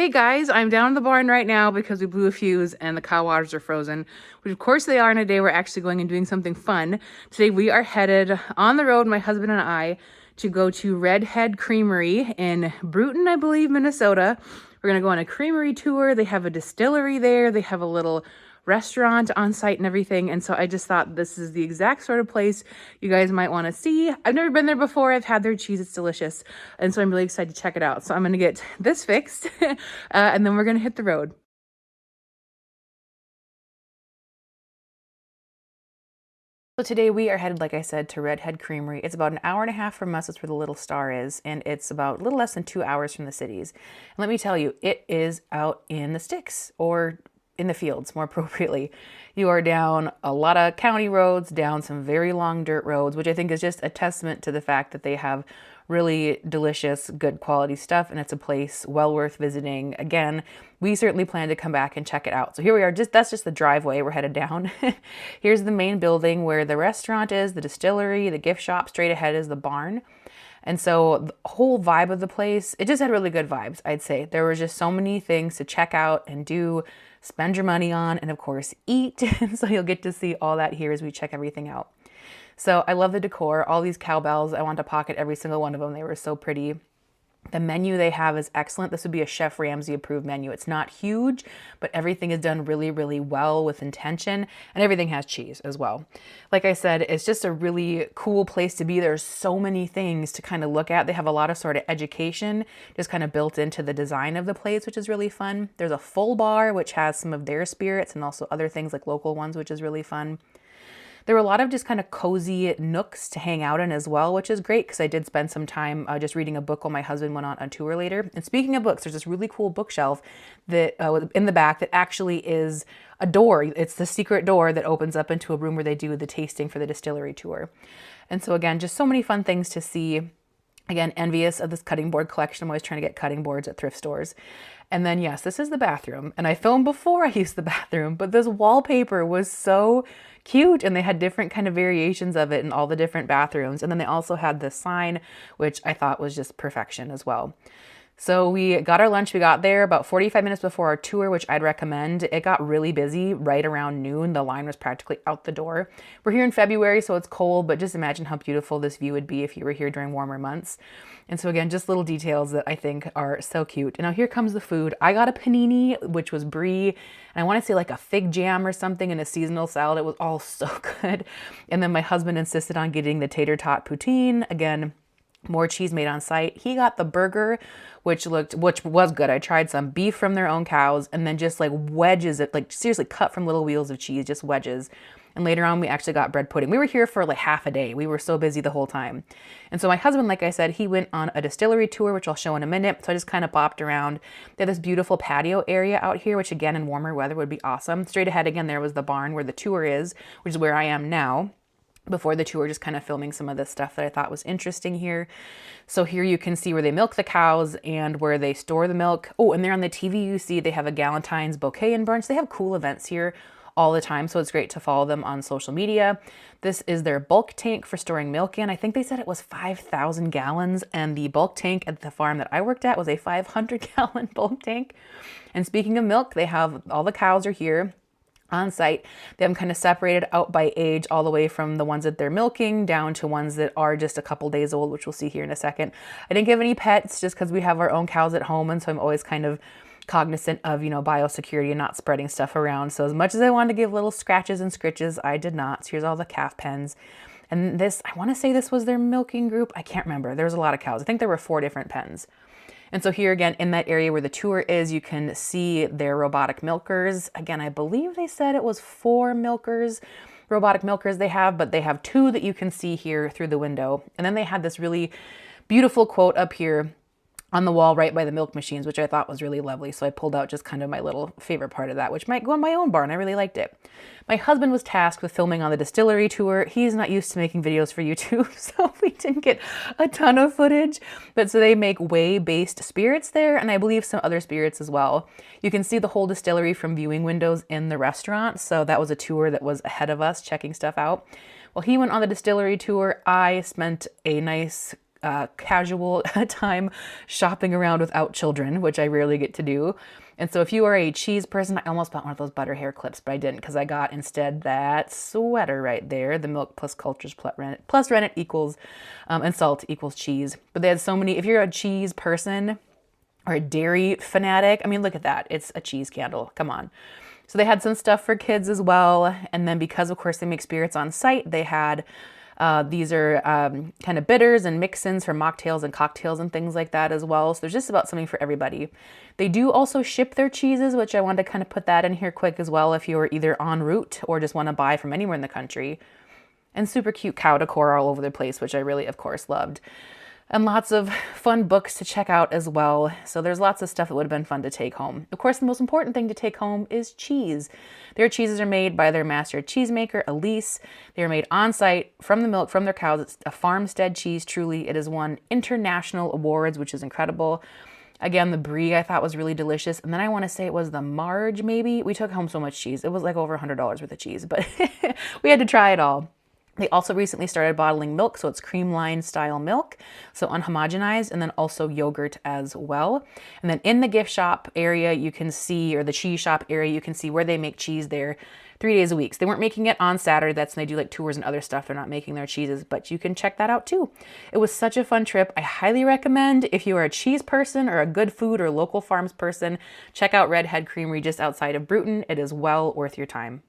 Hey guys, I'm down in the barn right now because we blew a fuse and the cow waters are frozen, which of course they are. In a day we're actually going and doing something fun. Today we are headed on the road, my husband and I, to go to Redhead Creamery in Bruton, I believe, Minnesota. We're going to go on a creamery tour. They have a distillery there. They have a little restaurant on site and everything. And so I just thought this is the exact sort of place you guys might want to see. I've never been there before. I've had their cheese. It's delicious. And so I'm really excited to check it out. So I'm going to get this fixed and then we're going to hit the road. So today we are headed, like I said, to Redhead Creamery. It's about an hour and a half from us. That's where the Little Star is. And it's about a little less than 2 hours from the cities. And let me tell you, it is out in the sticks, or in the fields, more appropriately. You are down a lot of county roads, down some very long dirt roads, which I think is just a testament to the fact that they have really delicious, good quality stuff, and it's a place well worth visiting. Again, we certainly plan to come back and check it out. So here we are, that's just the driveway we're headed down. Here's the main building where the restaurant is, the distillery, the gift shop. Straight ahead is the barn. And so the whole vibe of the place, it just had really good vibes, I'd say. There were just so many things to check out and do, spend your money on, and of course eat. So you'll get to see all that here as we check everything out. So I love the decor, all these cowbells. I want to pocket every single one of them. They were so pretty. The menu they have is excellent. This would be a Chef Ramsay approved menu. It's not huge, but everything is done really, really well with intention, and everything has cheese as well. Like I said, it's just a really cool place to be. There's so many things to kind of look at. They have a lot of sort of education just kind of built into the design of the place, which is really fun. There's a full bar, which has some of their spirits and also other things like local ones, which is really fun. There were a lot of just kind of cozy nooks to hang out in as well, which is great because I did spend some time just reading a book while my husband went on a tour later. And speaking of books, there's this really cool bookshelf that in the back that actually is a door. It's the secret door that opens up into a room where they do the tasting for the distillery tour. And so again, just so many fun things to see. Again, envious of this cutting board collection. I'm always trying to get cutting boards at thrift stores. And then, yes, this is the bathroom. And I filmed before I used the bathroom, but this wallpaper was so cute. And they had different kind of variations of it in all the different bathrooms. And then they also had this sign, which I thought was just perfection as well. So we got our lunch. We got there about 45 minutes before our tour, which I'd recommend. It got really busy right around noon. The line was practically out the door. We're here in February, so it's cold, but just imagine how beautiful this view would be if you were here during warmer months. And so again, just little details that I think are so cute. And now here comes the food. I got a panini, which was brie, and I want to say like a fig jam or something and a seasonal salad. It was all so good. And then my husband insisted on getting the tater tot poutine. Again, more cheese made on site. He got the burger, which was good. I tried some beef from their own cows and then just like wedges, like seriously cut from little wheels of cheese, just wedges. And later on, we actually got bread pudding. We were here for like half a day. We were so busy the whole time. And so my husband, like I said, he went on a distillery tour, which I'll show in a minute. So I just kind of bopped around. They have this beautiful patio area out here, which again, in warmer weather would be awesome. Straight ahead again, there was the barn where the tour is, which is where I am now. Before the tour, just kind of filming some of the stuff that I thought was interesting here. So here you can see where they milk the cows and where they store the milk. Oh, and there on the TV you see they have a Galentine's bouquet and brunch. They have cool events here all the time, so it's great to follow them on social media. This is their bulk tank for storing milk in. I think they said it was 5,000 gallons, and the bulk tank at the farm that I worked at was a 500-gallon bulk tank. And speaking of milk, they have all the cows are here on site. They have them kind of separated out by age, all the way from the ones that they're milking down to ones that are just a couple days old, which we'll see here in a second. I didn't give any pets just because we have our own cows at home, and so I'm always kind of cognizant of, biosecurity and not spreading stuff around. So as much as I wanted to give little scratches and scritches, I did not. So here's all the calf pens. And this, I want to say this was their milking group. I can't remember. There was a lot of cows. I think there were 4 different pens. And so here again, in that area where the tour is, you can see their robotic milkers. Again, I believe they said it was 4 robotic milkers they have, but they have 2 that you can see here through the window. And then they had this really beautiful quote up here on the wall right by the milk machines, which I thought was really lovely. So I pulled out just kind of my little favorite part of that, which might go in my own barn. I really liked it. My husband was tasked with filming on the distillery tour. He's not used to making videos for YouTube, so we didn't get a ton of footage. But so they make whey-based spirits there, and I believe some other spirits as well. You can see the whole distillery from viewing windows in the restaurant. So that was a tour that was ahead of us, checking stuff out. Well, he went on the distillery tour. I spent a nice casual time shopping around without children, which I rarely get to do. And so if you are a cheese person, I almost bought one of those butter hair clips, but I didn't because I got instead that sweater right there. The milk plus cultures plus rennet equals, and salt equals cheese. But they had so many, if you're a cheese person or a dairy fanatic, I mean, look at that. It's a cheese candle. Come on. So they had some stuff for kids as well. And then because, of course, they make spirits on site, they had these are kind of bitters and mix-ins for mocktails and cocktails and things like that as well. So there's just about something for everybody. They do also ship their cheeses, which I wanted to kind of put that in here quick as well if you are either en route or just want to buy from anywhere in the country. And super cute cow decor all over the place, which I really, of course, loved. And lots of fun books to check out as well. So there's lots of stuff that would have been fun to take home. Of course, the most important thing to take home is cheese. Their cheeses are made by their master cheesemaker, Elise. They are made on site from the milk from their cows. It's a farmstead cheese, truly. It has won international awards, which is incredible. Again, the brie I thought was really delicious. And then I want to say it was the Marge, maybe. We took home so much cheese. It was like over $100 worth of cheese, but we had to try it all. They also recently started bottling milk, so it's creamline style milk, so unhomogenized, and then also yogurt as well. And then in the gift shop area, you can see, or the cheese shop area, you can see where they make cheese there 3 days a week. So they weren't making it on Saturday. That's when they do like tours and other stuff. They're not making their cheeses, but you can check that out too. It was such a fun trip. I highly recommend if you are a cheese person or a good food or local farms person, check out Red Head Creamery just outside of Bruton. It is well worth your time.